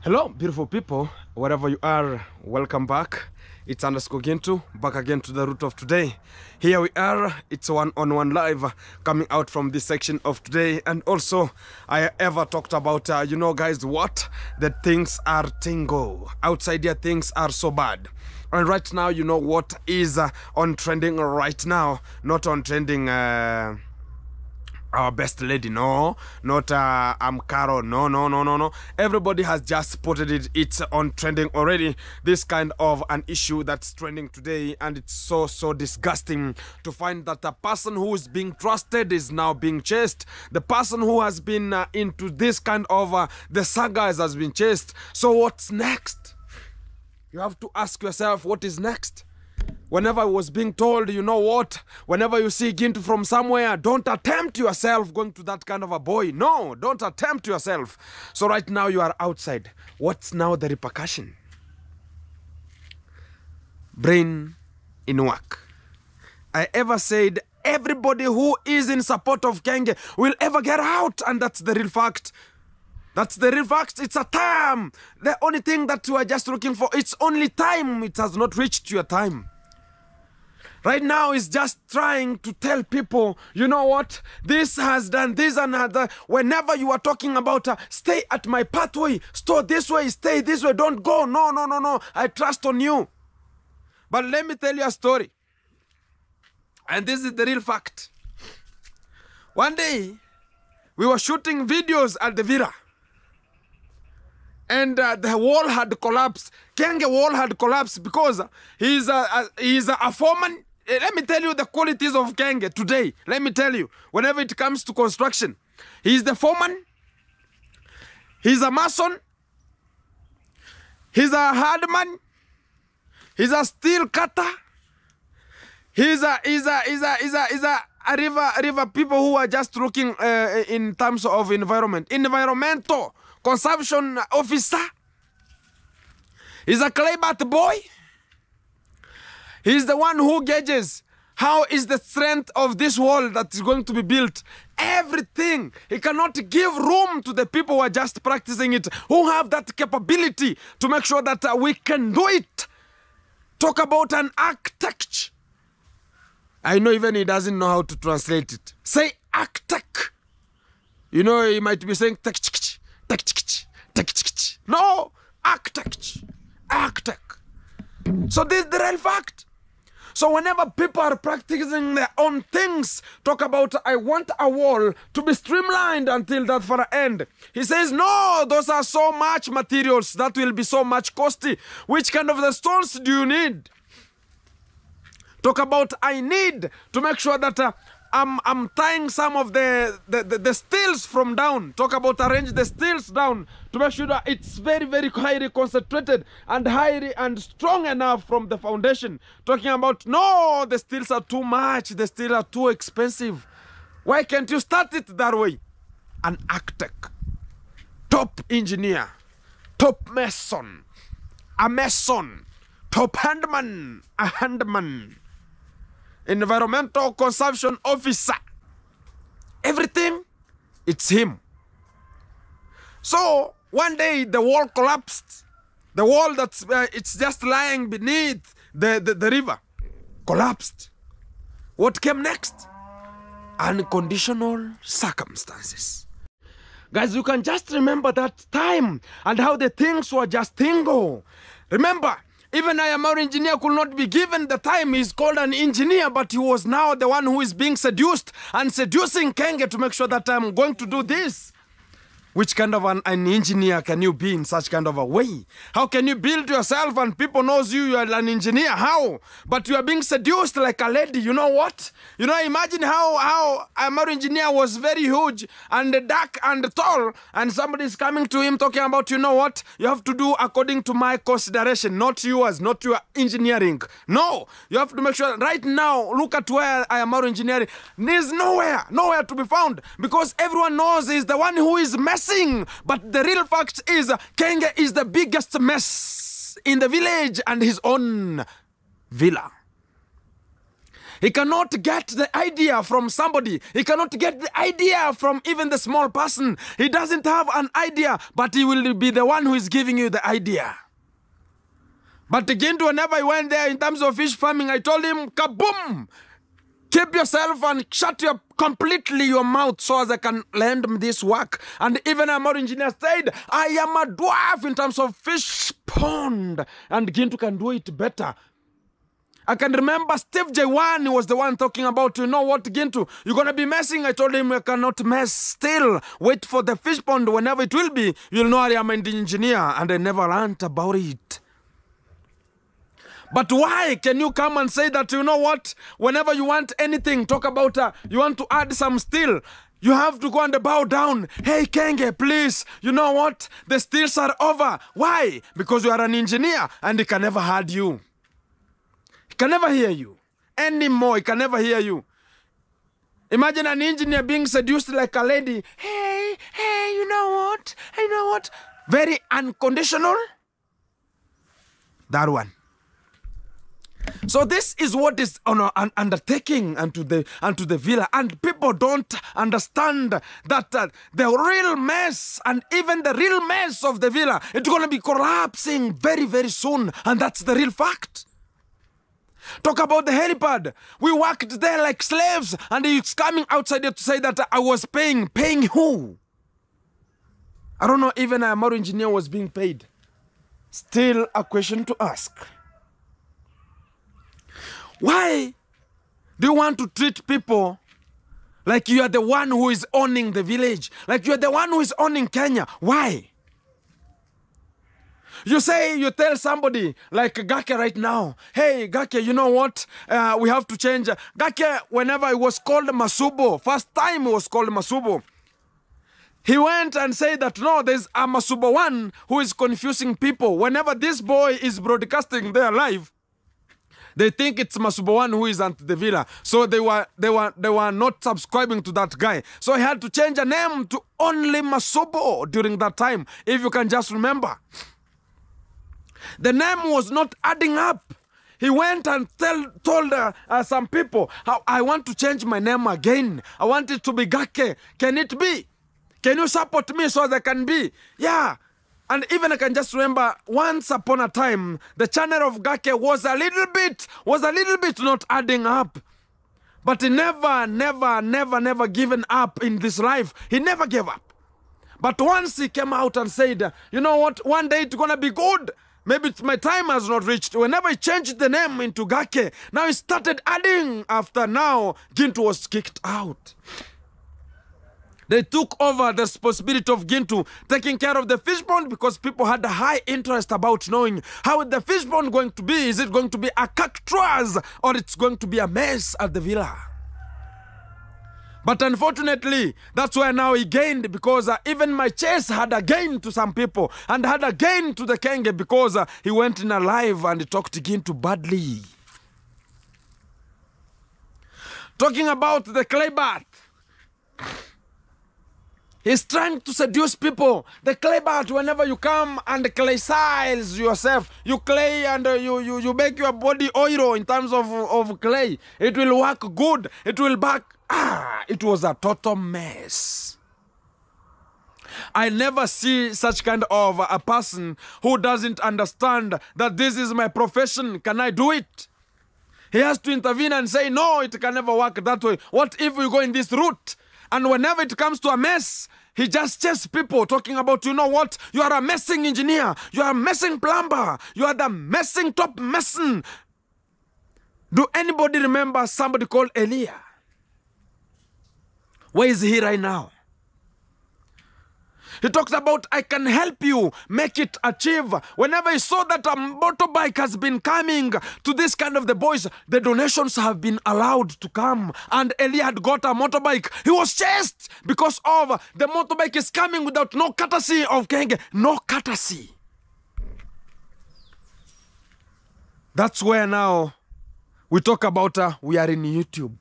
Hello, beautiful people, wherever you are, welcome back. It's underscore Gintu, back again to the root of today. Here we are, it's one-on-one live coming out from this section of today. And also, I ever talked about, you know guys, what? That things are tingo. Outside here, things are so bad. And right now, you know what is on trending right now? Not on trending... our best lady, no, not Caro, no. Everybody has just spotted it. It's on trending already. This kind of an issue that's trending today, and it's so disgusting to find that a person who is being trusted is now being chased. The person who has been into this kind of the sagas has been chased. So what's next? You have to ask yourself, what is next? Whenever I was being told, you know what, whenever you see Gintu from somewhere, don't attempt yourself going to that kind of a boy. No, don't attempt yourself. So right now you are outside. What's now the repercussion? Brain in work. I ever said everybody who is in support of Gake will ever get out, and that's the real fact. That's the real fact. It's a time. The only thing that you are just looking for, it's only time. It has not reached your time. Right now is just trying to tell people, you know what, this has done this and that. Whenever you are talking about stay at my pathway, stay this way, don't go. No. I trust on you. But let me tell you a story. And this is the real fact. One day, we were shooting videos at the Villa. And the wall had collapsed. Gake wall had collapsed because he's a foreman. Let me tell you the qualities of Gake today. Let me tell you, whenever it comes to construction, he's the foreman, he's a mason, he's a hardman, he's a steel cutter, he's a river people who are just looking in terms of environmental consumption officer. He's a claybat boy. He's the one who gauges how is the strength of this wall that is going to be built. Everything. He cannot give room to the people who are just practicing it, who have that capability to make sure that we can do it. Talk about an architect. I know even he doesn't know how to translate it. Say architect. You know, he might be saying no, architect. So this is the real fact. So whenever people are practicing their own things, talk about, I want a wall to be streamlined until that far end. He says, no, those are so much materials. That will be so much costly. Which kind of the stones do you need? Talk about, I need to make sure that I'm tying some of the steels from down. Talk about arrange the steels down to make sure that it's very highly concentrated and highly and strong enough from the foundation. Talking about, no, the steels are too much. The steels are too expensive. Why can't you start it that way? An architect, top engineer, top mason, a mason, top handman, a handman, environmental consumption officer, everything, it's him. So one day the wall collapsed. The wall that's it's just lying beneath the river collapsed. What came next? Unconditional circumstances. Guys, you can just remember that time and how the things were just tingo. Remember, even a Marwa engineer could not be given the time. He's called an engineer, but he was now the one who is being seduced and seducing Gake to make sure that I'm going to do this. Which kind of an engineer can you be in such kind of a way? How can you build yourself and people knows you are an engineer? How? But you are being seduced like a lady. You know what? You know, imagine how a Marwa engineer was very huge and dark and tall, and somebody is coming to him talking about, you know what? You have to do according to my consideration, not yours, not your engineering. No, you have to make sure right now, look at where I am Marwa engineering. There's nowhere to be found, because everyone knows he's the one who is messing. But the real fact is, Gake is the biggest mess in the village and his own villa. He cannot get the idea from somebody. He cannot get the idea from even the small person. He doesn't have an idea, but he will be the one who is giving you the idea. But again, whenever I went there in terms of fish farming, I told him, kaboom! Keep yourself and shut completely your mouth so as I can lend him this work. And even a more engineer said, I am a dwarf in terms of fish pond. And Gintu can do it better. I can remember Steve J1 was the one talking about, you know what, Gintu, you're going to be messing. I told him, you cannot mess still. Wait for the fish pond. Whenever it will be, you'll know I am an engineer. And I never learned about it. But why can you come and say that, you know what, whenever you want anything, talk about, you want to add some steel, you have to go and bow down. Hey, Kenge, please, you know what, the steels are over. Why? Because you are an engineer and he can never hear you. He can never hear you anymore. He can never hear you. Imagine an engineer being seduced like a lady. Hey, you know what? Very unconditional. That one. So this is what is on an undertaking unto the villa, and people don't understand that the real mess and even the real mess of the villa, it's going to be collapsing very, very soon, and that's the real fact. Talk about the helipad. We worked there like slaves, and he's coming outside here to say that I was paying. Paying who? I don't know, even a Marwa engineer was being paid. Still a question to ask. Why do you want to treat people like you are the one who is owning the village? Like you are the one who is owning Kenya? Why? You tell somebody like Gake right now, hey, Gake, you know what? We have to change. Gake, whenever it was called Masubo, first time it was called Masubo, he went and said that, no, there's a Masubo one who is confusing people. Whenever this boy is broadcasting their live, they think it's Masubo one who is at the villa. So they were not subscribing to that guy. So he had to change a name to only Masubo during that time, if you can just remember. The name was not adding up. He went and told some people, I want to change my name again. I want it to be Gake. Can it be? Can you support me so that I can be? Yeah. And even I can just remember once upon a time, the channel of Gake was a little bit not adding up. But he never given up in this life. He never gave up. But once he came out and said, you know what, one day it's going to be good. Maybe my time has not reached. Whenever he changed the name into Gake, now he started adding. After now, Gintu was kicked out. They took over the responsibility of Gintu taking care of the fish pond because people had a high interest about knowing how the fish pond going to be. Is it going to be a cactus or it's going to be a mess at the villa? But unfortunately, that's where now he gained, because even my chase had a gain to some people and had a gain to the Kenge because he went in alive and he talked Gintu badly. Talking about the clay bath. He's trying to seduce people. The clay bath, whenever you come and clay size yourself, you clay and you make your body oil in terms of clay. It will work good. It will back. It was a total mess. I never see such kind of a person who doesn't understand that this is my profession. Can I do it? He has to intervene and say, no, it can never work that way. What if we go in this route? And whenever it comes to a mess, he just chases people talking about, you know what, you are a messing engineer, you are a messing plumber, you are the messing top mason. Do anybody remember somebody called Elia? Where is he right now? He talks about, I can help you make it achieve. Whenever he saw that a motorbike has been coming to this kind of the boys, the donations have been allowed to come. And Eli had got a motorbike. He was chased because of the motorbike is coming without no courtesy of Kenge. No courtesy. That's where now we talk about we are in YouTube.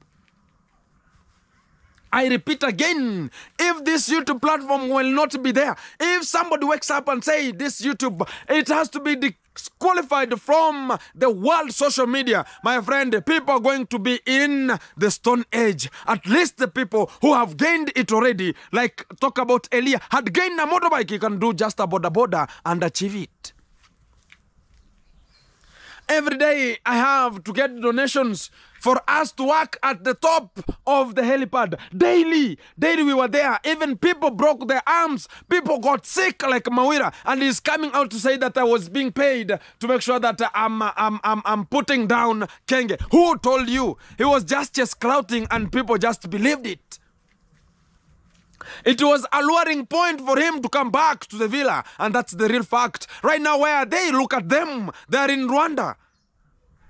I repeat again, if this YouTube platform will not be there, if somebody wakes up and say this YouTube, it has to be disqualified from the world social media, my friend, people are going to be in the stone age. At least the people who have gained it already, like talk about Elia, had gained a motorbike, he can do just a border and achieve it. Every day I have to get donations for us to work at the top of the helipad. Daily we were there. Even people broke their arms. People got sick like Mawira. And he's coming out to say that I was being paid to make sure that I'm putting down Kenge. Who told you? He was just clouting and people just believed it. It was a luring point for him to come back to the villa. And that's the real fact. Right now, where are they? Look at them. They are in Rwanda.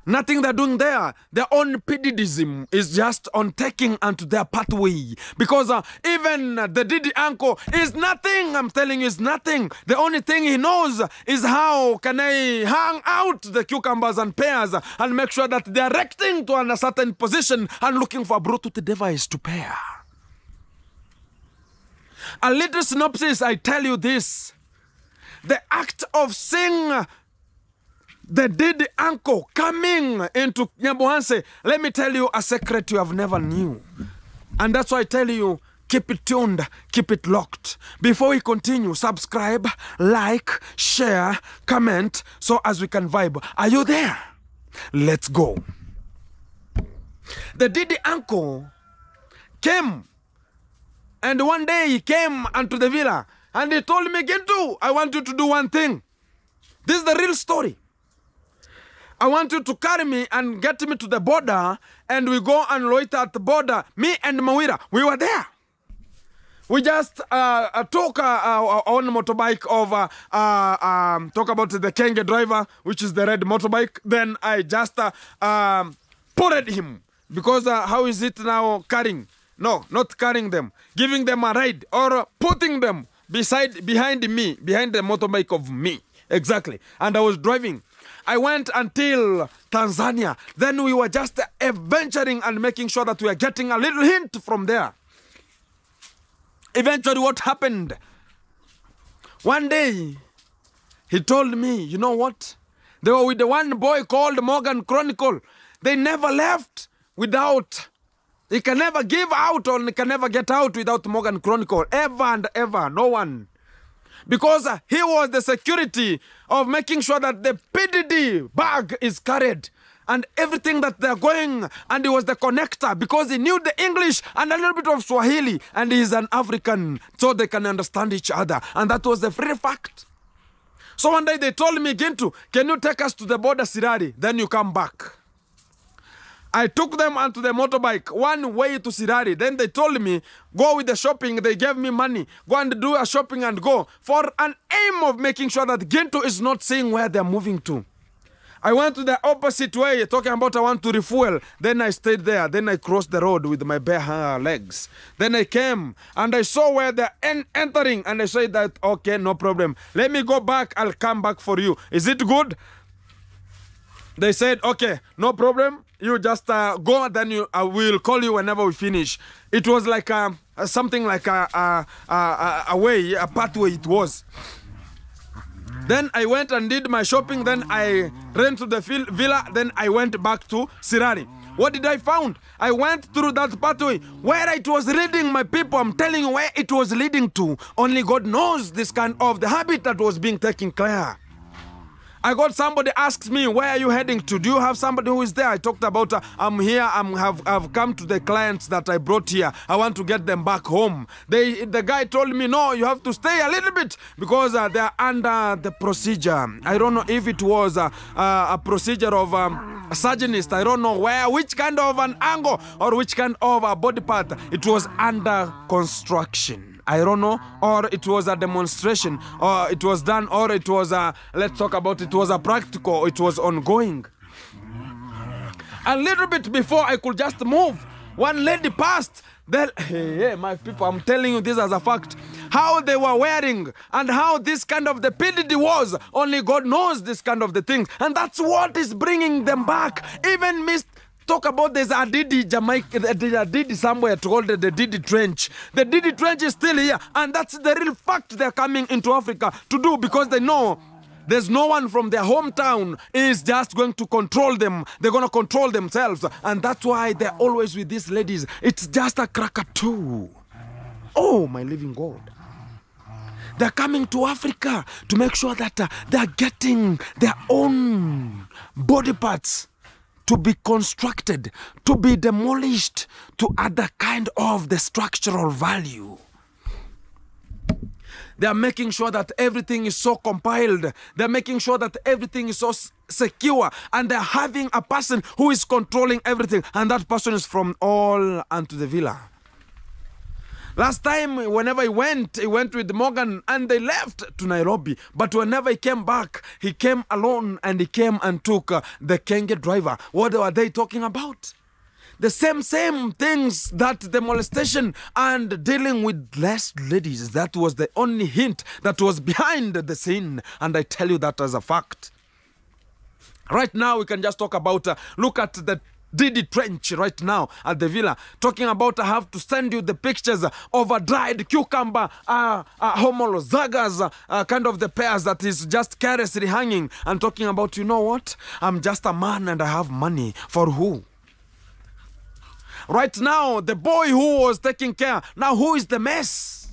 Nothing they're doing there. Their own pedidism is just on taking onto their pathway. Because even the Didi uncle is nothing. I'm telling you, is nothing. The only thing he knows is how can I hang out the cucumbers and pears and make sure that they're erecting to a certain position and looking for a Bluetooth device to pair. A little synopsis, I tell you this. The act of seeing the Didi uncle coming into Nyabuhanse, let me tell you a secret you have never knew. And that's why I tell you, keep it tuned, keep it locked. Before we continue, subscribe, like, share, comment, so as we can vibe. Are you there? Let's go. The Didi uncle came. And one day he came unto the villa and he told me, Gintu, I want you to do one thing. This is the real story. I want you to carry me and get me to the border and we go and loiter at the border. Me and Mawira, we were there. We just took our own motorbike over, talk about the Kenge driver, which is the red motorbike. Then I just ported him because how is it now carrying? No, not carrying them. Giving them a ride or putting them behind me, behind the motorbike of me. Exactly. And I was driving. I went until Tanzania. Then we were just adventuring and making sure that we are getting a little hint from there. Eventually, what happened? One day, he told me, you know what? They were with the one boy called Morgan Chronicle. They never left without... He can never give out or he can never get out without Morgan Chronicle. Ever and ever. No one. Because he was the security of making sure that the PDD bag is carried. And everything that they're going. And he was the connector. Because he knew the English and a little bit of Swahili. And he's an African. So they can understand each other. And that was the free fact. So one day they told me, Gintu, can you take us to the border Sirari? Then you come back. I took them onto the motorbike, one way to Sirari. Then they told me, go with the shopping. They gave me money. Go and do a shopping and go. For an aim of making sure that Gintu is not seeing where they're moving to. I went to the opposite way, talking about I want to refuel. Then I stayed there. Then I crossed the road with my bare legs. Then I came and I saw where they're entering. And I said that, okay, no problem. Let me go back. I'll come back for you. Is it good? They said, okay, no problem. You just go, then we'll call you whenever we finish. It was like something like a way, a pathway it was. Then I went and did my shopping. Then I ran to the villa. Then I went back to Sirari. What did I found? I went through that pathway where it was leading my people. I'm telling you where it was leading to. Only God knows this kind of the habit that was being taken care. I got somebody asks me, where are you heading to? Do you have somebody who is there? I talked about, I'm here, I've come to the clients that I brought here. I want to get them back home. The guy told me, no, you have to stay a little bit because they are under the procedure. I don't know if it was a procedure of a surgeonist. I don't know which kind of an angle or which kind of a body part. It was under construction. I don't know, or it was a demonstration, or it was done, or it was let's talk about it was a practical, it was ongoing. A little bit before I could just move, one lady passed. Then, hey, my people, I'm telling you this as a fact. How they were wearing and how this kind of the PDD was. Only God knows this kind of the things. And that's what is bringing them back. Even talk about there's a Didi Jamaica, a Didi somewhere called the Didi Trench. The Didi Trench is still here, and that's the real fact they're coming into Africa to do because they know There's no one from their hometown is just going to control them. They're going to control themselves. And that's why they're always with these ladies. It's just a cracker too. Oh, my living God. They're coming to Africa to make sure that they're getting their own body parts to be constructed, to be demolished, to add a kind of the structural value. They are making sure that everything is so compiled. They're making sure that everything is so secure. And they're having a person who is controlling everything. And that person is from all unto the villa. Last time, whenever he went with Morgan and they left to Nairobi. But whenever he came back, he came alone and he came and took the Gake driver. What were they talking about? The same things that the molestation and dealing with less ladies. That was the only hint that was behind the scene. And I tell you that as a fact. Right now, we can just talk about, look at the Diddy trench right now at the villa. Talking about, I have to send you the pictures of a dried cucumber, homolozagas, kind of the pairs that is just carelessly hanging. And talking about, you know what? I'm just a man and I have money. For who? Right now, the boy who was taking care, now who is the mess?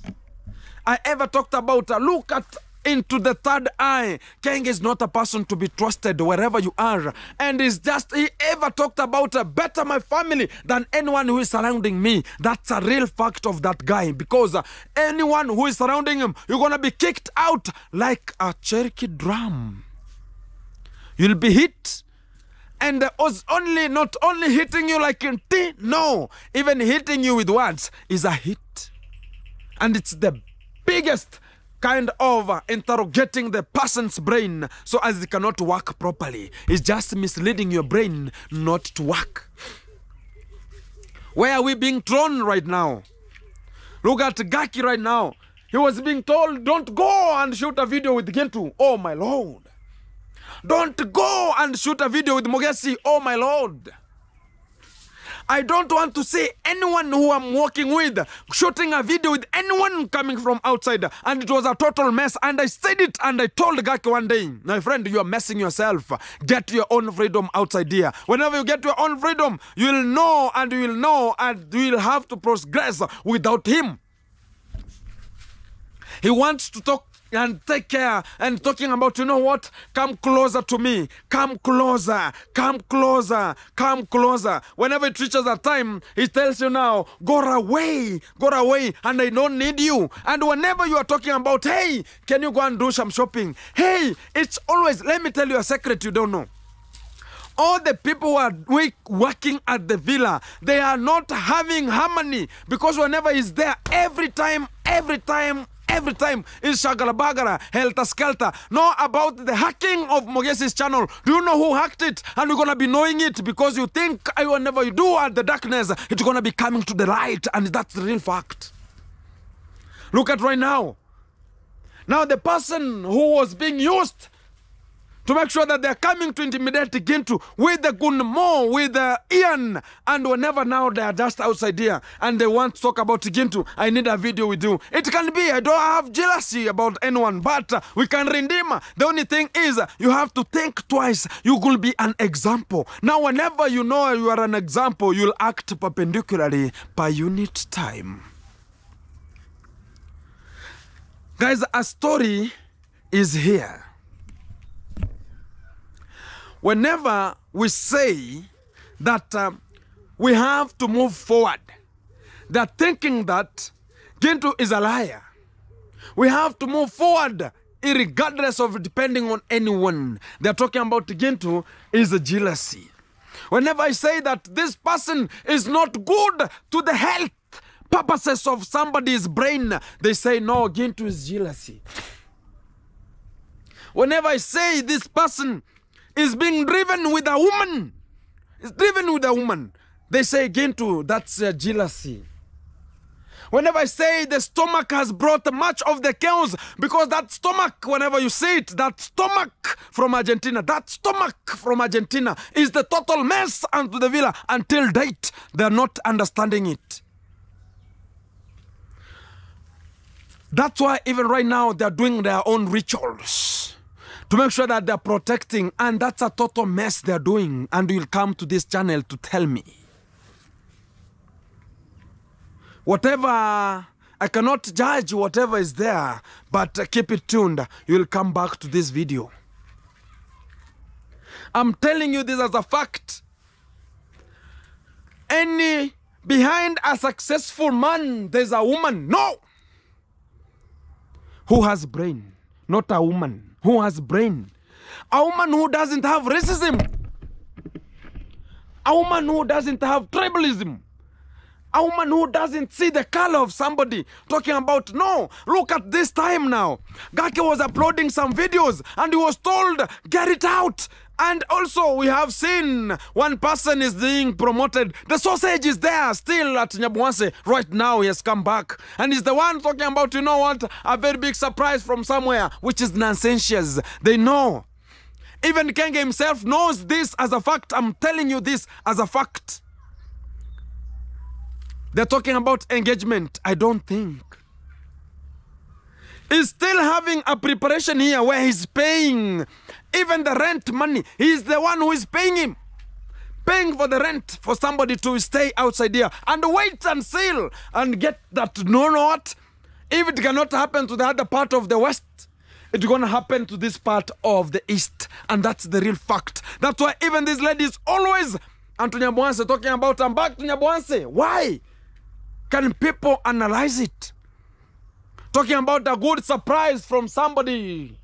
I ever talked about, look at into the third eye. Gake is not a person to be trusted wherever you are. And it's just, he ever talked about better my family than anyone who is surrounding me. That's a real fact of that guy. Because anyone who is surrounding him, you're going to be kicked out like a Cherokee drum. You'll be hit. And was not only hitting you like in tea, no, even hitting you with words is a hit. And it's the biggest kind of interrogating the person's brain so as it cannot work properly. It's just misleading your brain not to work. Where are we being thrown right now? Look at Gake right now. He was being told, don't go and shoot a video with Gintu. Oh my Lord. Don't go and shoot a video with Mogesi. Oh my Lord. I don't want to see anyone who I'm working with shooting a video with anyone coming from outside. And it was a total mess. And I said it and I told Gake one day, my friend, you are messing yourself. Get your own freedom outside here. Whenever you get your own freedom, you will know and you will have to progress without him. He wants to talk and take care and talking about, you know what? Come closer to me. Come closer. Come closer. Come closer. Whenever it reaches a time, he tells you now, go away. Go away. And I don't need you. And whenever you are talking about, hey, can you go and do some shopping? Hey, it's always, let me tell you a secret you don't know. All the people who are working at the villa, they are not having harmony. Because whenever he's there, every time, is shagala-bagara, helter-skelter. Know about the hacking of Mogesi's channel. Do you know who hacked it? And you're going to be knowing it because you think whenever you do at the darkness, it's going to be coming to the light. And that's the real fact. Look at right now. Now the person who was being used to make sure that they're coming to intimidate Gintu with the Gunmo, with the Ian, and whenever now they are just outside here and they want to talk about Gintu, I need a video with you. It can be, I don't have jealousy about anyone, but we can redeem. The only thing is, you have to think twice. You will be an example. Now, whenever you know you are an example, you'll act perpendicularly per unit time. Guys, a story is here. Whenever we say that we have to move forward, they're thinking that Gintu is a liar. We have to move forward regardless of depending on anyone. They're talking about Gintu is a jealousy. Whenever I say that this person is not good to the health purposes of somebody's brain, they say no, Gintu is jealousy. Whenever I say this person is being driven with a woman, they say Gintu, that's jealousy. Whenever I say the stomach has brought much of the chaos, because that stomach, whenever you see it, that stomach from Argentina is the total mess unto the villa. Until date, they're not understanding it. That's why even right now they're doing their own rituals to make sure that they're protecting, and that's a total mess they're doing, and you'll come to this channel to tell me. Whatever, I cannot judge whatever is there, but keep it tuned. You'll come back to this video. I'm telling you this as a fact. Behind a successful man, there's a woman. No! Who has brain. Not a woman who has brain. A woman who doesn't have racism. A woman who doesn't have tribalism. A woman who doesn't see the color of somebody, talking about, no, look at this time now. Gake was uploading some videos and he was told, get it out. And also we have seen one person is being promoted. The sausage is there still at Nyabuanse. Right now he has come back. And he's the one talking about, you know what, a very big surprise from somewhere, which is nonsensious. They know. Even Gake himself knows this as a fact. I'm telling you this as a fact. They're talking about engagement. I don't think. He's still having a preparation here where he's paying even the rent money. He's the one who is paying him. Paying for the rent for somebody to stay outside here. And wait and see and get that, no, what? If it cannot happen to the other part of the West, it's going to happen to this part of the East. And that's the real fact. That's why even these ladies always, and to Nyabuanse talking about, I'm back to Nyabuanse. Why? Can people analyze it? Talking about a good surprise from somebody.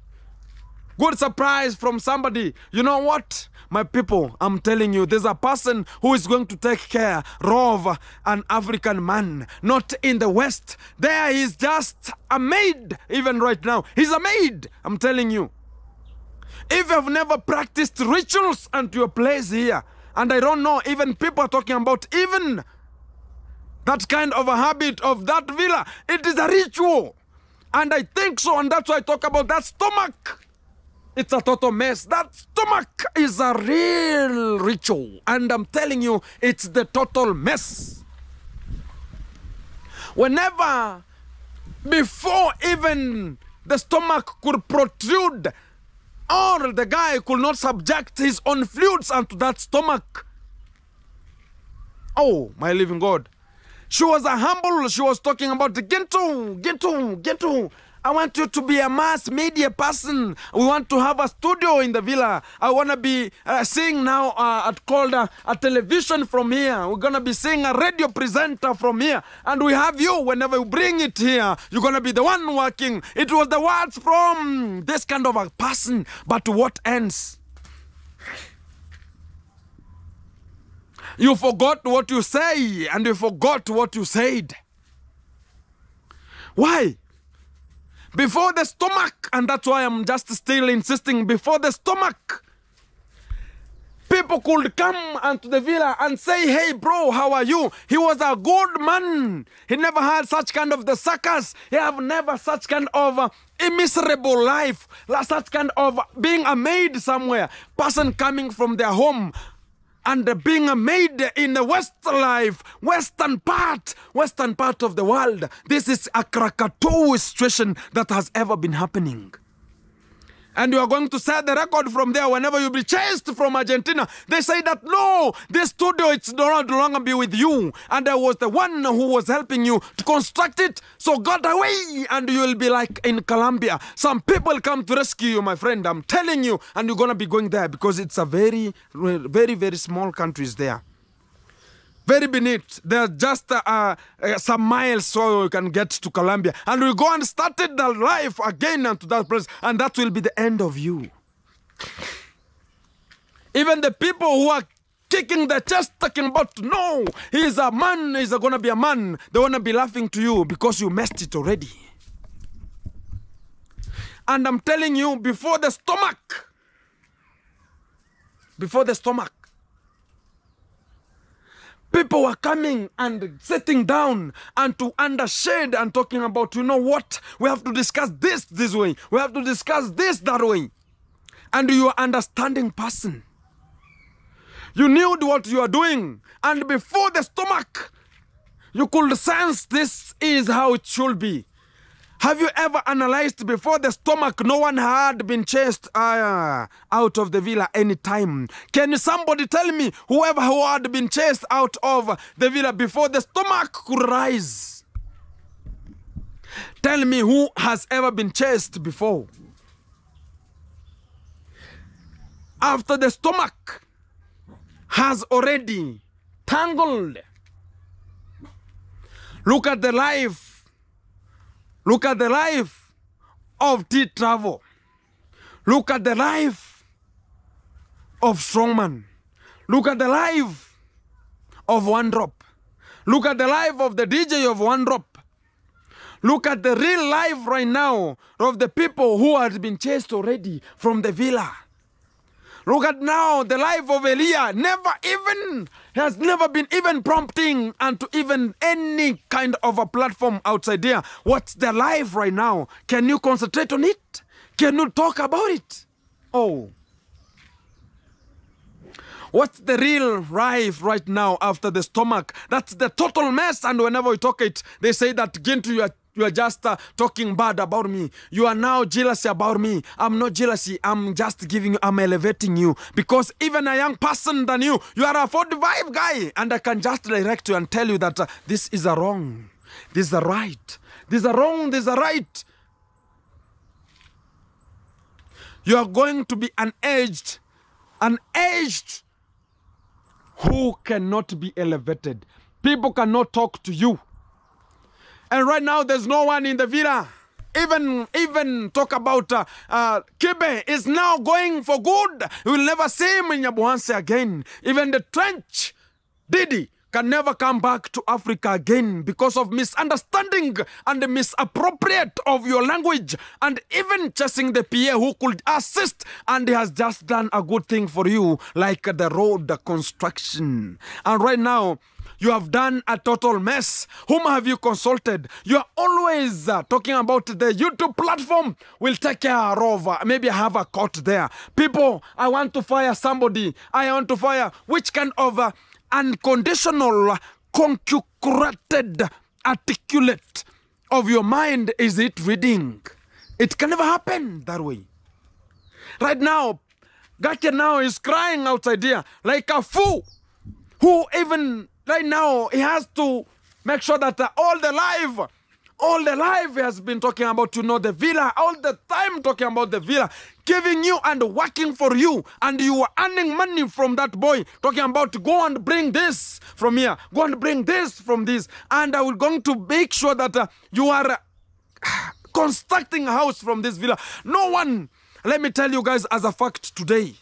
Good surprise from somebody. You know what? My people, I'm telling you, there's a person who is going to take care of an African man. Not in the West. There he's just a maid. Even right now. He's a maid. I'm telling you. If you've never practiced rituals unto your place here, and I don't know, even people are talking about even that kind of a habit of that villa. It is a ritual. And I think so. And that's why I talk about that stomach. It's a total mess. That stomach is a real ritual. And I'm telling you, it's the total mess. Whenever, before even the stomach could protrude, or the guy could not subject his own fluids onto that stomach. Oh, my living God. She was a humble, she was talking about Gintu. I want you to be a mass media person. We want to have a studio in the villa. I want to be seeing now called a television from here. We're going to be seeing a radio presenter from here. And we have you whenever you bring it here. You're going to be the one working. It was the words from this kind of a person. But to what ends? You forgot what you say and you forgot what you said. Why? Before the stomach, and that's why I'm just still insisting, before the stomach, people could come onto the villa and say, hey bro, how are you? He was a good man. He never had such kind of the suckers. He have never such kind of a miserable life, such kind of being a maid somewhere, person coming from their home, and being a maid in the western part of the world. This is a Krakatoa situation that has ever been happening. And you are going to set the record from there whenever you be chased from Argentina. They say that, no, this studio, it's no longer be with you. And I was the one who was helping you to construct it. So got away and you will be like in Colombia. Some people come to rescue you, my friend. I'm telling you. And you're going to be going there because it's a very, very, very small countries there. Very beneath. They're just some miles so you can get to Colombia. And we go and started the life again unto that place. And that will be the end of you. Even the people who are kicking the chest, talking about, no, he's a man, he's going to be a man. They want to be laughing to you because you messed it already. And I'm telling you, before the stomach, people were coming and sitting down and to under shade and talking about, you know what, we have to discuss this way. We have to discuss this that way. And you are understanding person. You knew what you are doing. And before the stomach, you could sense this is how it should be. Have you ever analyzed before the stomach, no one had been chased out of the villa any time? Can somebody tell me whoever who had been chased out of the villa before the stomach could rise? Tell me who has ever been chased before. After the stomach has already tangled. Look at the life. Look at the life of T-Travel. Look at the life of Strongman. Look at the life of One Drop. Look at the life of the DJ of One Drop. Look at the real life right now of the people who had been chased already from the villa. Look at now the life of Elia. Has never been even prompting and to even any kind of a platform outside there. What's the life right now? Can you concentrate on it? Can you talk about it? Oh. What's the real life right now after the stomach? That's the total mess. And whenever we talk it, they say that Gintu, you are just talking bad about me. You are now jealous about me. I'm not jealousy. I'm just giving you, I'm elevating you. Because even a young person than you are a 45 guy. And I can just direct you and tell you that this is a wrong. This is a right. This is a wrong. This is a right. You are going to be an aged who cannot be elevated. People cannot talk to you. And right now, there's no one in the villa. Even talk about Kibe is now going for good. We will never see him in Nyabuhanse again. Even the trench, Didi, can never come back to Africa again because of misunderstanding and the misappropriate of your language. And even chasing the PA who could assist, and he has just done a good thing for you, like the road construction. And right now, you have done a total mess. Whom have you consulted? You are always talking about the YouTube platform. We'll take care of, maybe I have a court there. People, I want to fire somebody. I want to fire. Which kind of unconditional, concurated, articulate of your mind is it reading? It can never happen that way. Right now, Gake now is crying outside here like a fool who even... Right now, he has to make sure that all the life he has been talking about, the villa, all the time talking about the villa, giving you and working for you, and you are earning money from that boy, talking about go and bring this from here, go and bring this from this, and I will going to make sure that you are constructing a house from this villa. No one, let me tell you guys as a fact today,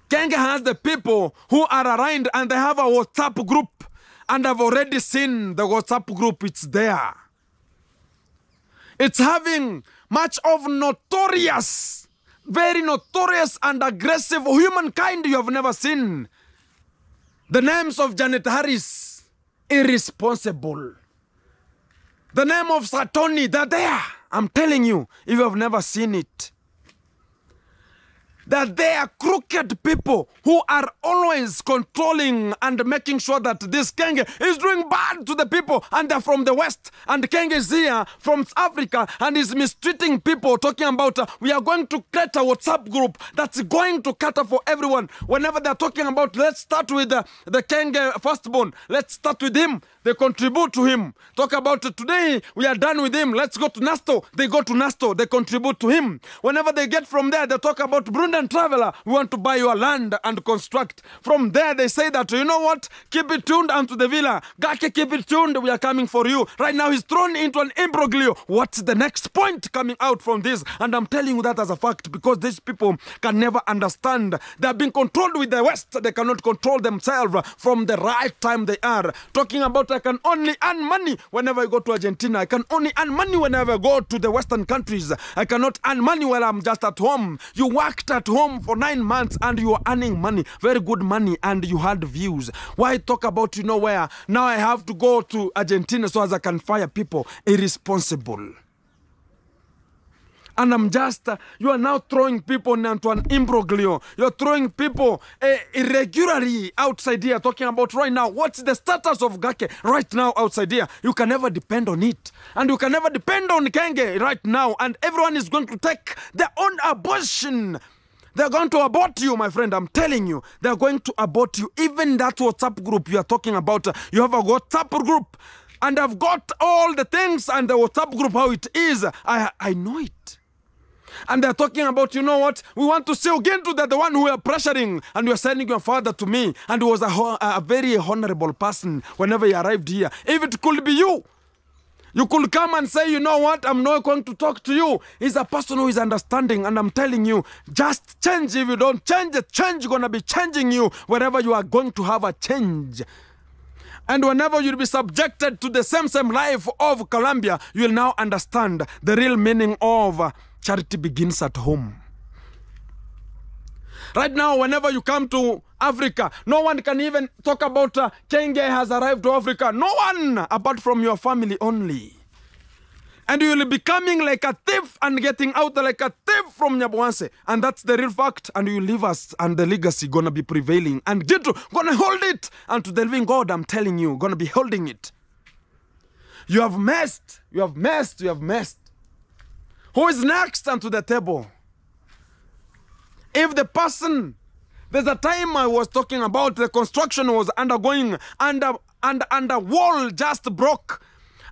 Gake has the people who are around and they have a WhatsApp group. And I've already seen the WhatsApp group. It's there. It's having much of notorious, very notorious and aggressive humankind you have never seen. The names of Janet Harris, irresponsible. The name of Satoni, they're there. I'm telling you, if you have never seen it. That they are crooked people who are always controlling and making sure that this Gake is doing bad to the people, and they're from the West, and Gake is here from Africa and is mistreating people, talking about we are going to create a WhatsApp group that's going to cater for everyone. Whenever they're talking about let's start with the Gake firstborn, let's start with him, they contribute to him. Talk about today, we are done with him, let's go to Nasto, they go to Nasto, they contribute to him. Whenever they get from there, they talk about Brunei Traveler, we want to buy your land and construct. From there, they say that, you know what, keep it tuned onto the villa. Gake, keep it tuned, we are coming for you. Right now, he's thrown into an imbroglio. What's the next point coming out from this? And I'm telling you that as a fact, because these people can never understand. They are being controlled with the West. They cannot control themselves from the right time they are. Talking about I can only earn money whenever I go to Argentina. I can only earn money whenever I go to the Western countries. I cannot earn money while I'm just at home. You worked at home for 9 months and you are earning money, very good money, and you had views. Why talk about where? Now I have to go to Argentina so as I can fire people. Irresponsible. And I'm just, you are now throwing people into an imbroglio. You're throwing people irregularly outside here, talking about right now, what's the status of Gake right now outside here? You can never depend on it. And you can never depend on Kenge right now. And everyone is going to take their own abortion. They're going to abort you, my friend. I'm telling you. They're going to abort you. Even that WhatsApp group you are talking about, you have a WhatsApp group. And I've got all the things and the WhatsApp group, how it is. I know it. And they're talking about, you know what? We want to see again to the one who are pressuring. And you're sending your father to me. And he was a very honorable person whenever he arrived here. If it could be you, you could come and say, you know what? I'm not going to talk to you. He's a person who is understanding. And I'm telling you, just change. If you don't change, the change is going to be changing you wherever you are going to have a change. And whenever you'll be subjected to the same life of Colombia, you'll now understand the real meaning of charity begins at home. Right now, whenever you come to Africa, no one can even talk about Gake has arrived to Africa. No one, apart from your family only. And you will be coming like a thief and getting out like a thief from Nyabuanse. And that's the real fact. And you leave us and the legacy gonna be prevailing. And Gitu gonna hold it. And to the living God, I'm telling you, gonna be holding it. You have messed. You have messed. You have messed. Who is next onto the table? If the person, there's a time I was talking about the construction was undergoing and a wall just broke.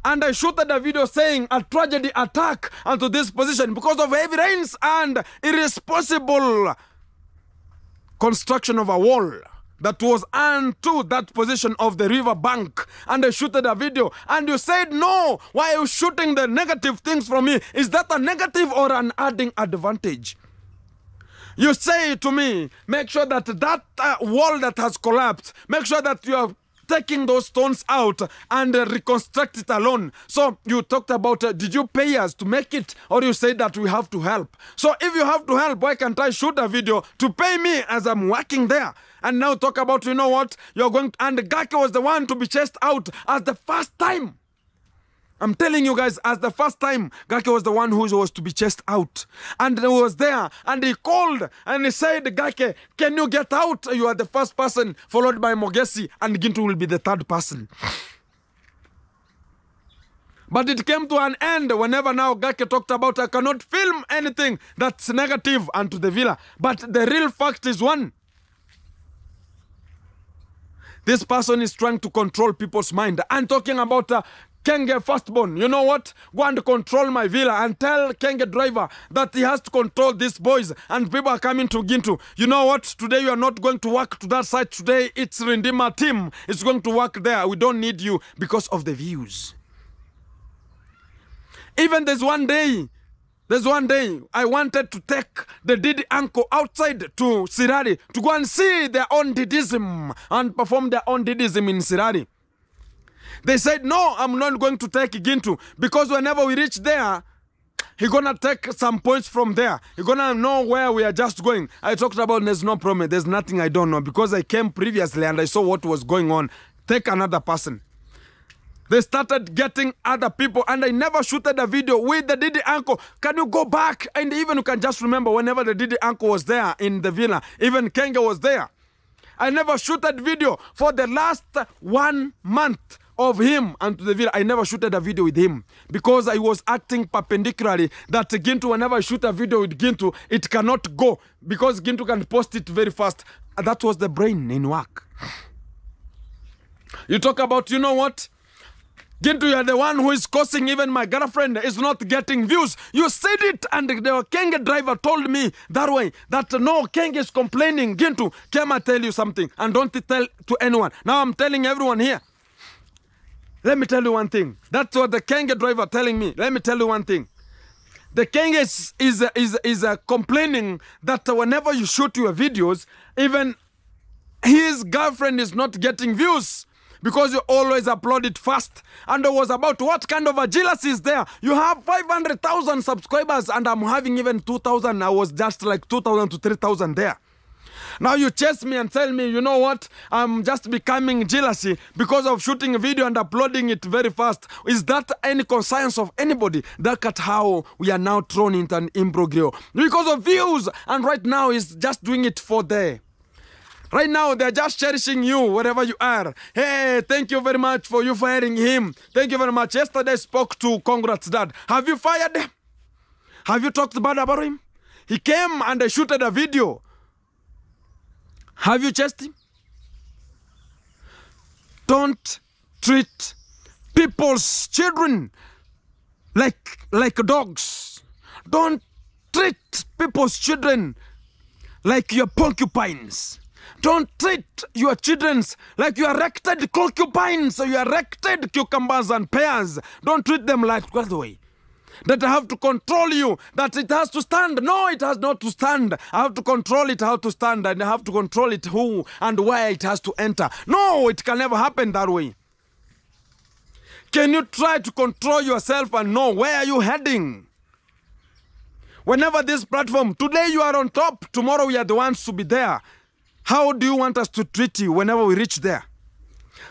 And I shooted a video saying a tragedy attack onto this position because of heavy rains and irresponsible construction of a wall that was onto that position of the river bank. And I shooted a video and you said, no, why are you shooting the negative things from me? Is that a negative or an adding advantage? You say to me, make sure that wall that has collapsed, make sure that you are taking those stones out and reconstruct it alone. So you talked about, did you pay us to make it? Or you say that we have to help. So if you have to help, why can't I shoot a video to pay me as I'm working there? And now talk about, you know what, you're going to, and Gake was the one to be chased out as the first time. I'm telling you guys, as the first time, Gake was the one who was to be chased out. And he was there, and he called, and he said, Gake, can you get out? You are the first person, followed by Mogesi, and Gintu will be the third person. But it came to an end whenever now Gake talked about, I cannot film anything that's negative unto the villa. But the real fact is one. This person is trying to control people's mind. I'm talking about Kenge firstborn. You know what? Go and control my villa and tell Kenge driver that he has to control these boys and people are coming to Gintu. You know what? Today you are not going to work to that side. Today it's Rindima team. It's going to work there. We don't need you because of the views. Even there's one day I wanted to take the Didi uncle outside to Sirari to go and see their own Didism and perform their own Didism in Sirari. They said, no, I'm not going to take Gintu because whenever we reach there, he's going to take some points from there. He's going to know where we are just going. I talked about there's no problem. There's nothing I don't know because I came previously and I saw what was going on. Take another person. They started getting other people and I never shooted a video with the Didi uncle. Can you go back? And even you can just remember whenever the Didi uncle was there in the villa, even Kenge was there. I never shooted video for the last 1 month of him and to the villa. I never shooted a video with him because I was acting perpendicularly that Gintu, whenever I shoot a video with Gintu, it cannot go because Gintu can post it very fast. That was the brain in work. You talk about, you know what? Gintu, you are the one who is causing even my girlfriend is not getting views. You said it and the Kenge driver told me that way that no, Kenge is complaining. Gintu, can I tell you something? And don't tell to anyone. Now I'm telling everyone here. Let me tell you one thing. That's what the Kenge driver telling me. Let me tell you one thing. The Kenge is complaining that whenever you shoot your videos, even his girlfriend is not getting views. Because you always upload it fast. And it was about what kind of a jealousy is there. You have 500,000 subscribers and I'm having even 2,000. I was just like 2,000 to 3,000 there. Now you chase me and tell me, you know what, I'm just becoming jealousy because of shooting a video and uploading it very fast. Is that any conscience of anybody? Look at how we are now thrown into an imbroglio because of views, and right now is just doing it for the... Right now, they're just cherishing you wherever you are. Hey, thank you very much for you firing him. Thank you very much. Yesterday I spoke to Congrats Dad. Have you fired him? Have you talked bad about him? He came and I shooted a video. Have you chased him? Don't treat people's children like dogs. Don't treat people's children like your porcupines. Don't treat your children like your erected concubines or your erected cucumbers and pears. Don't treat them like that way. That I have to control you, that it has to stand. No, it has not to stand. I have to control it how to stand, and I have to control it who and where it has to enter. No, it can never happen that way. Can you try to control yourself and know where are you heading? Whenever this platform, today you are on top, tomorrow we are the ones to be there. How do you want us to treat you whenever we reach there?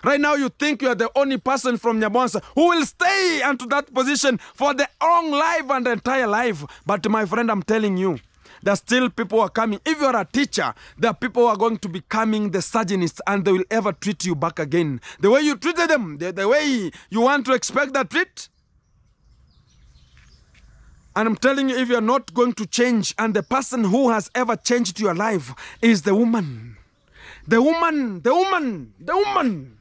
Right now you think you are the only person from Nyabonsa who will stay into that position for the long life and the entire life. But my friend, I'm telling you, there are still people who are coming. If you are a teacher, there are people who are going to be coming the surgeonists, and they will ever treat you back again. The way you treated them, the way you want to expect that treat. And I'm telling you, if you're not going to change, and the person who has ever changed your life is the woman. The woman, the woman, the woman.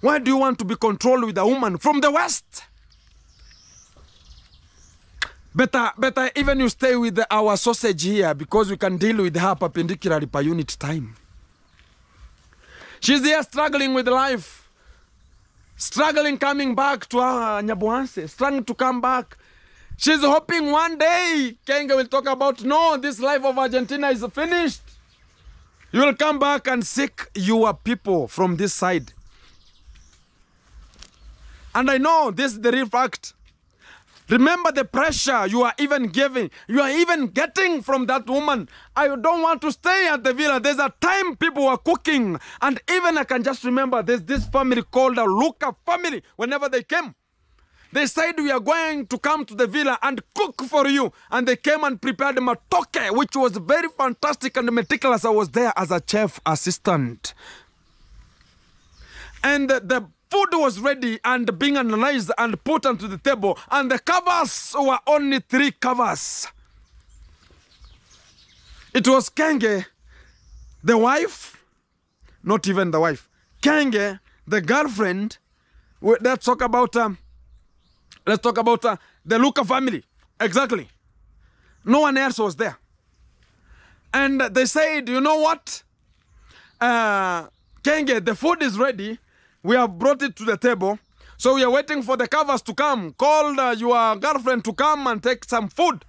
Why do you want to be controlled with a woman from the West? Better even you stay with our sausage here, because we can deal with her perpendicularly per unit time. She's here struggling with life. Struggling coming back to our Nyabuanse. Struggling to come back. She's hoping one day Gake will talk about, no, this life of Argentina is finished. You will come back and seek your people from this side. And I know this is the real fact. Remember the pressure you are even giving, you are even getting from that woman. I don't want to stay at the villa. There's a time people were cooking. And even I can just remember there's this family called the Luca family. Whenever they came, they said, we are going to come to the villa and cook for you. And they came and prepared matoke, which was very fantastic and meticulous. I was there as a chef assistant. And the food was ready and being analyzed and put onto the table. And the covers were only 3 covers. It was Gake, the wife, not even the wife. Gake, the girlfriend. Let's talk about the Luca family. Exactly. No one else was there. And they said, you know what? Gake, the food is ready. We have brought it to the table. So we are waiting for the covers to come. Call your girlfriend to come and take some food.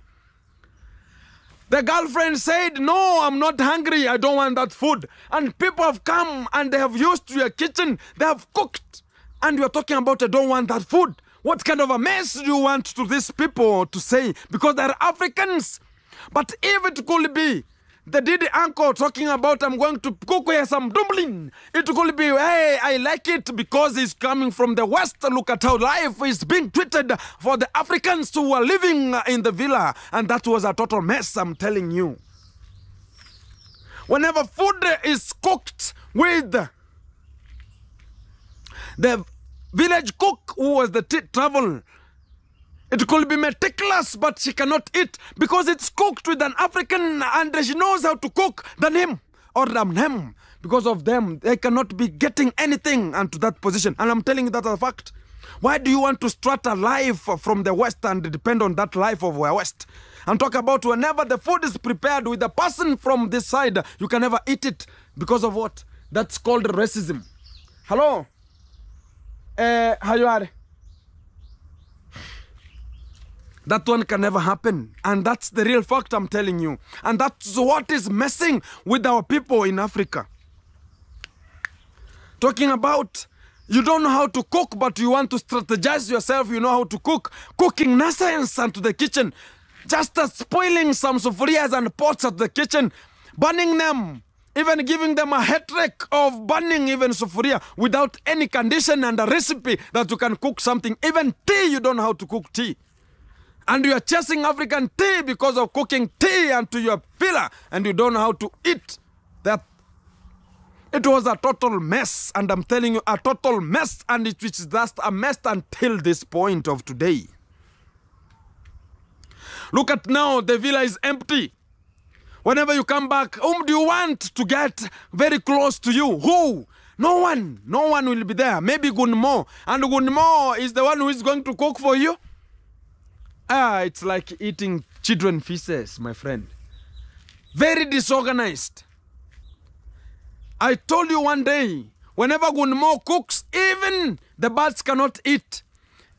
The girlfriend said, no, I'm not hungry. I don't want that food. And people have come and they have used your kitchen. They have cooked. And you're talking about, I don't want that food. What kind of a mess do you want to these people to say? Because they're Africans. But if it could be the Didi uncle talking about, I'm going to cook here some dumpling, it could be, hey, I like it because he's coming from the West. Look at how life is being treated for the Africans who are living in the villa. And that was a total mess, I'm telling you. Whenever food is cooked with the village cook who was the travel, it could be meticulous, but she cannot eat because it's cooked with an African and she knows how to cook than him or them. Because of them, they cannot be getting anything into that position. And I'm telling you that as a fact. Why do you want to strut a life from the West and depend on that life of the West? And talk about whenever the food is prepared with a person from this side, you can never eat it. Because of what? That's called racism. Hello? How you are? That one can never happen. And that's the real fact I'm telling you. And that's what is messing with our people in Africa. Talking about, you don't know how to cook, but you want to strategize yourself, you know how to cook. Cooking nonsense into the kitchen. Just spoiling some sufurias and pots at the kitchen. burning them, even giving them a headache of burning even sufuria without any condition and a recipe that you can cook something. Even tea, you don't know how to cook tea. And you are chasing African tea because of cooking tea unto your pillar, and you don't know how to eat that. It was a total mess, and I'm telling you, a total mess, and it is just a mess until this point of today. Look at now, the villa is empty. Whenever you come back, whom do you want to get very close to you? Who? No one. No one will be there. Maybe Gunmo. And Gunmo is the one who is going to cook for you. It's like eating children feces, my friend. Very disorganized. I told you one day, whenever Gunmo cooks, even the birds cannot eat.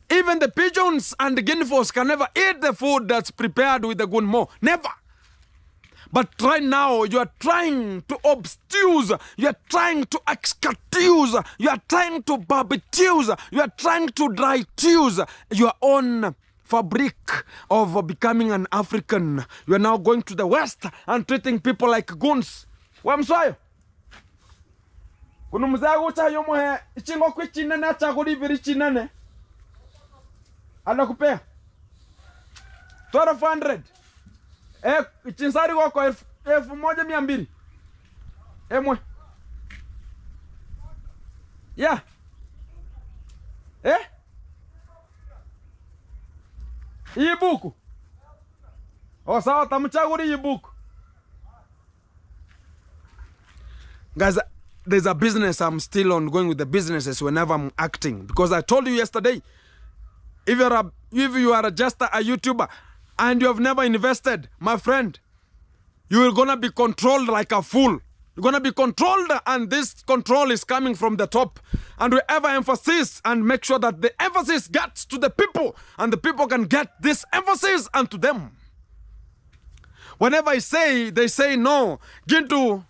Even the pigeons and the guinea fowls can never eat the food that's prepared with the Gunmo. Never. But right now, you are trying to obtuse, you are trying to excuse, you are trying to barbecues, you are trying to dry tease your own fabric of becoming an African. You are now going to the West and treating people like goons. Wamswayo? Kunu mzago chayo mohe, ichingo kwi chinene, chaguri viri chinene. Anakupea 1200. Chinsari wako 1200. Emwe. Yeah. Hii buku. Sawa, tamuchaguri hii buku. Guys, there's a business I'm still on going with the businesses whenever I'm acting. Because I told you yesterday, if you are just a YouTuber and you have never invested, my friend, you are going to be controlled like a fool. You're going to be controlled, and this control is coming from the top. And we ever emphasize and make sure that the emphasis gets to the people, and the people can get this emphasis unto them. Whenever I say, they say, no, Gintu,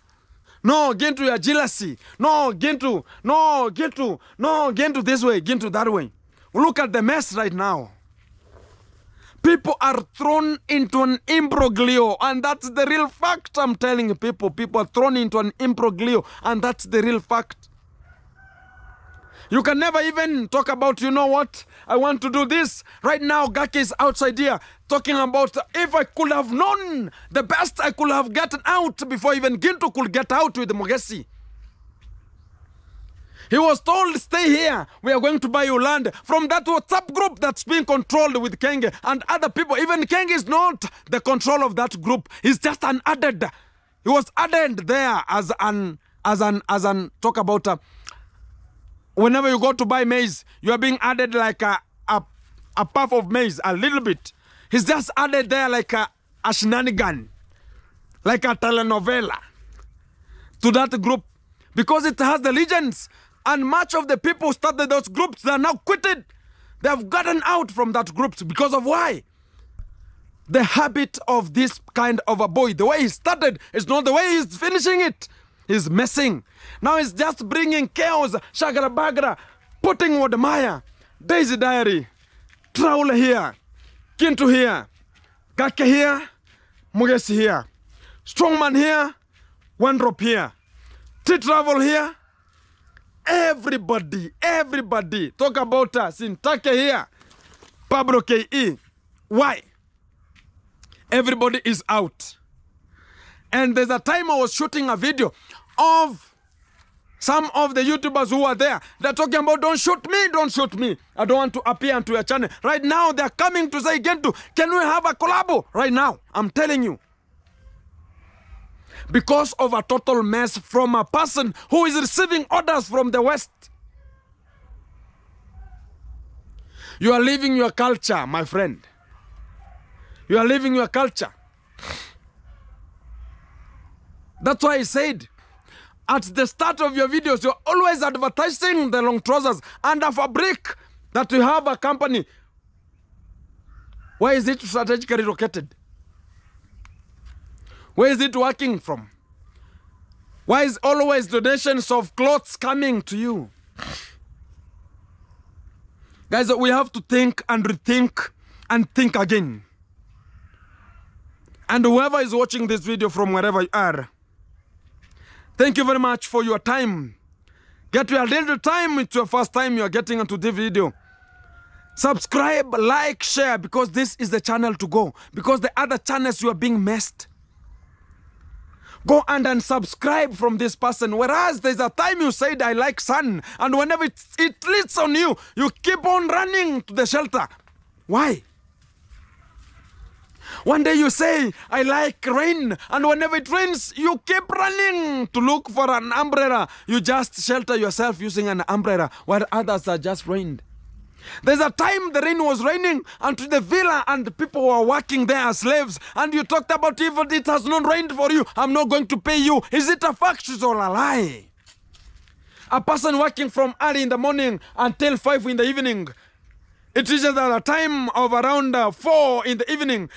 no, Gintu, your jealousy. No, Gintu, no, Gintu, no, Gintu this way, Gintu that way. Look at the mess right now. People are thrown into an imbroglio, and that's the real fact. I'm telling you, people are thrown into an imbroglio, and that's the real fact. You can never even talk about, you know what, I want to do this. Right now, Gake is outside here talking about if I could have known the best I could have gotten out before even Gintu could get out with Mogesi. He was told, stay here. We are going to buy you land from that WhatsApp group that's being controlled with Kenge and other people. Even Kenge is not the control of that group. He's just an added. He was added there as an talk about whenever you go to buy maize, you are being added like a puff of maize, a little bit. He's just added there like a shenanigan, like a telenovela to that group because it has the legends. And much of the people who started those groups, they are now quitted. They have gotten out from that group because of why? The habit of this kind of a boy. The way he started is not the way he's finishing it. He's messing. Now he's just bringing chaos, shagara bagra, putting Wadamaya, Daisy Diary, Traula here, Kintu here, Gake here, Mogesi here, Strongman here, One Drop here, T-Travel here. Everybody. Talk about Sintake here. Pablo K.E. Why? Everybody is out. And there's a time I was shooting a video of some of the YouTubers who are there. They're talking about, don't shoot me. I don't want to appear onto your channel. Right now, they're coming to say, Gentu, can we have a collabo? Right now, I'm telling you. Because of a total mess from a person who is receiving orders from the West. You are leaving your culture, my friend. You are leaving your culture. That's why I said, at the start of your videos, you're always advertising the long trousers and a fabric that you have a company. Where is it strategically located? Where is it working from? Why is always donations of clothes coming to you? Guys, we have to think and rethink and think again. And whoever is watching this video from wherever you are, Thank you very much for your time. Get your little time. It's your first time you are getting into the video. Subscribe, like, share, because this is the channel to go. Because the other channels you are being messed. Go and unsubscribe from this person. Whereas there's a time you said, I like sun. And whenever it leads on you, you keep on running to the shelter. Why? One day you say, I like rain. And whenever it rains, you keep running to look for an umbrella. You just shelter yourself using an umbrella while others are just rained. There's a time the rain was raining and to the villa and people were working there as slaves. And you talked about if it has not rained for you, I'm not going to pay you. Is it a fact or a lie? A person working from early in the morning until 5 in the evening. It reaches at a time of around 4 in the evening.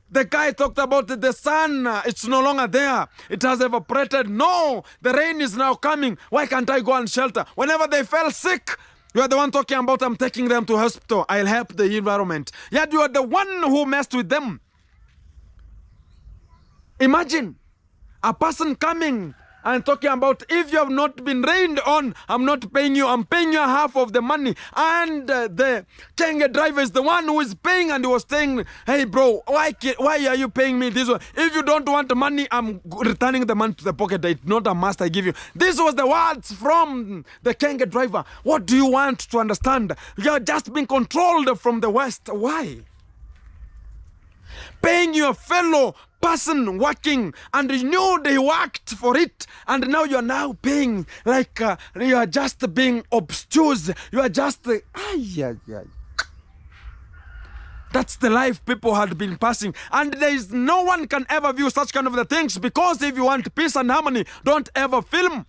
The guy talked about the sun, it's no longer there. It has evaporated. No, the rain is now coming. Why can't I go and shelter? Whenever they fell sick, you are the one talking about I'm taking them to hospital. I'll help the environment. Yet you are the one who messed with them. Imagine a person coming and talking about if you have not been rained on, I'm not paying you. I'm paying you half of the money. And the Gake driver is the one who is paying, and he was saying, hey bro, why are you paying me this one? If you don't want the money, I'm returning the money to the pocket. It's not a must I give you. This was the words from the Gake driver. What do you want to understand? You are just being controlled from the West. Why? Paying your fellow person working, and you knew they worked for it, and now you are now paying like you are just being obtuse. You are just that's the life people had been passing, and there is no one can ever view such kind of the things, because if you want peace and harmony, don't ever film.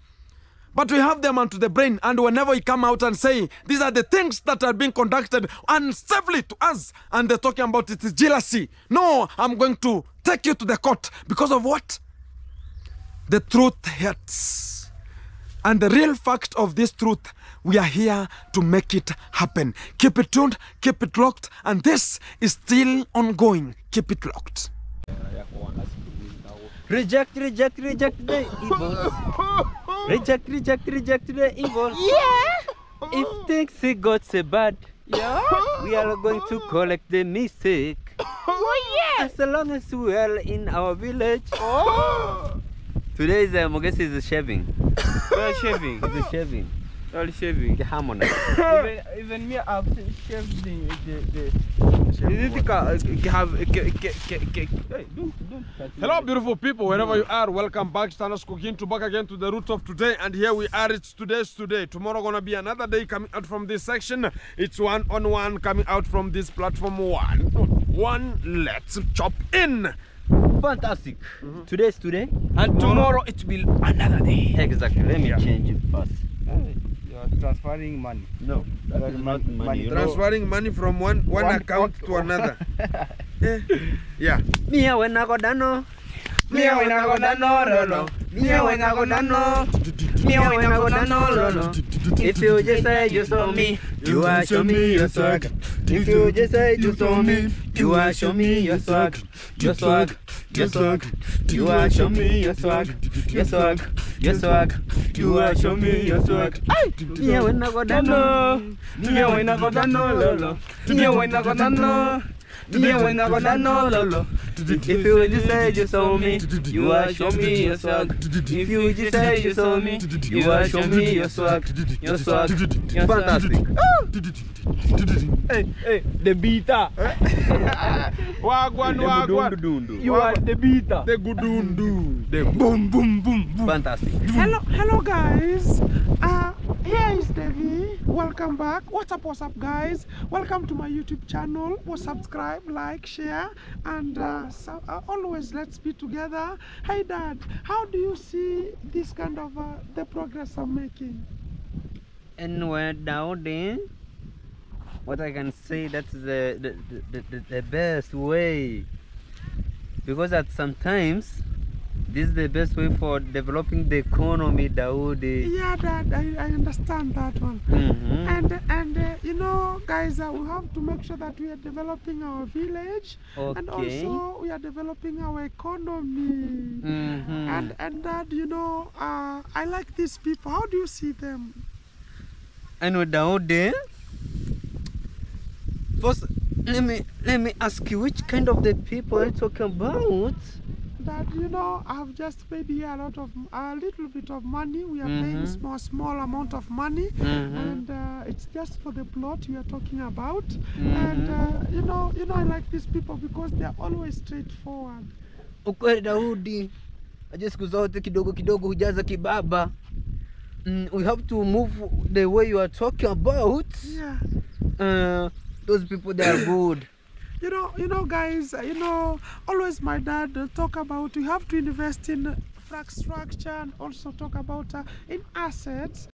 But we have them onto the brain, and whenever you come out and say, these are the things that are being conducted unsafely to us, and they're talking about it is jealousy. No, I'm going to take you to the court. Because of what? The truth hurts. And the real fact of this truth, we are here to make it happen. Keep it tuned, keep it locked, and this is still ongoing. Keep it locked. Reject the evil. Reject the evil. Yeah. If things got so bad, we are going to collect the mistake. Oh yeah. As long as we are in our village. Today is Mogesi is shaving. Well, shaving. It's shaving. All shaving. The harmonize. Even me, I've shaved the is it hey, don't Hello beautiful people, wherever you are, welcome back. Stanos Cooking to back again to the root of today, and here we are. It's today's today. Tomorrow gonna be another day coming out from this section. It's one-on-one coming out from this platform. One. Let's chop in. Fantastic. Today's today, and tomorrow it will another day. Exactly. Let me change it first. You're transferring money. No, that is not money. Transferring money from one account to another. Yeah. Mia when I go down. Mia when I go down, no. Mia when I go down, no. Mia when I go down, no. If you just say you saw me, you are show me your swag. If you just say you saw me, you are show me your swag. Your swag, your swag. You are show me your swag. Your swag, your swag. You are show me your swag. Mia when I go down, no. Mia when I go down, no. Mia when I go down, no. Mia when I go down, no. If you just say you saw me, you are show me your swag. If you just say you saw me, you are show me your swag. Your swag, fantastic. Hey, the beta. Wagwan. You are the beta. The gudundu. The boom, boom, boom, boom. Fantastic. Hello guys. Here is Devi. Welcome back. What's up guys? Welcome to my YouTube channel. Subscribe, like, share, and always let's be together. Hey Dad, how do you see this kind of the progress I'm making? And we're down then. What I can say, that's the best way, because at sometimes This is the best way for developing the economy, Daudi. Yeah, Dad, I understand that one. And you know, guys, we have to make sure that we are developing our village, and Okay. also we are developing our economy. And Dad, you know, I like these people. How do you see them? Anyway, Daudi, first let me ask you, which kind of the people are you talking about? That, you know, I've just paid here a little bit of money. We are paying small amount of money, and it's just for the plot we are talking about. And you know, I like these people because they are always straightforward. Ukweli Daudi, aje siku zote kidogo kidogo hujaza kibaba. We have to move the way you are talking about. Yeah. Those people, they are good. You know, guys, you know, always my dad talk about we have to invest in infrastructure and also talk about in assets